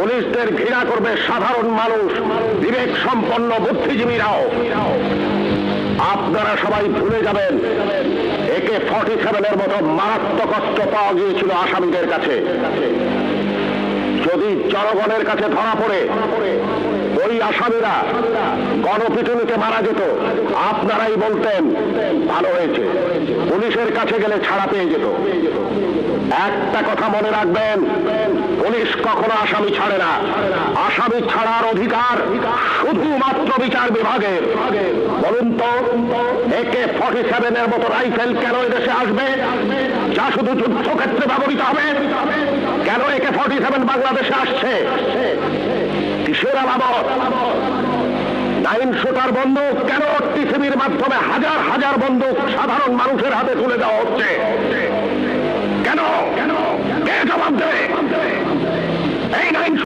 পুলিশদের ঘৃণা করবে সাধারণ মানুষ, বিবেক সম্পন্ন বুদ্ধিজীবীরাও। আপনারা সবাই ভুলে যাবেন AK-47 মতো মারাত্মক অস্ত্র পাওয়া গিয়েছিল আসামিদের কাছে। যদি জনগণের কাছে ধরা পড়ে ওই আসামিরা গণপিটুনিতে মারা যেত, আপনারাই বলতেন ভালো হয়েছে, পুলিশের কাছে গেলে ছাড়া পেয়ে যেত। একটা কথা মনে রাখবেন, পুলিশ কখনো আসামি ছাড়ে না। আসামি ছাড়ার অধিকার শুধুমাত্র বিচার বিভাগের। বলুন তো, AK-47 মতো রাইফেল কেন এদেশে আসবে, যা শুধু যুদ্ধক্ষেত্রে ব্যবহৃত হবে? কেন AK-47 বাংলাদেশে আসছে? কিসের আলামত? 9 শুটার বন্দুক কেন টিসিবির মাধ্যমে হাজার হাজার বন্দুক সাধারণ মানুষের হাতে তুলে দেওয়া হচ্ছে? কেন? কে জবাব দেবে?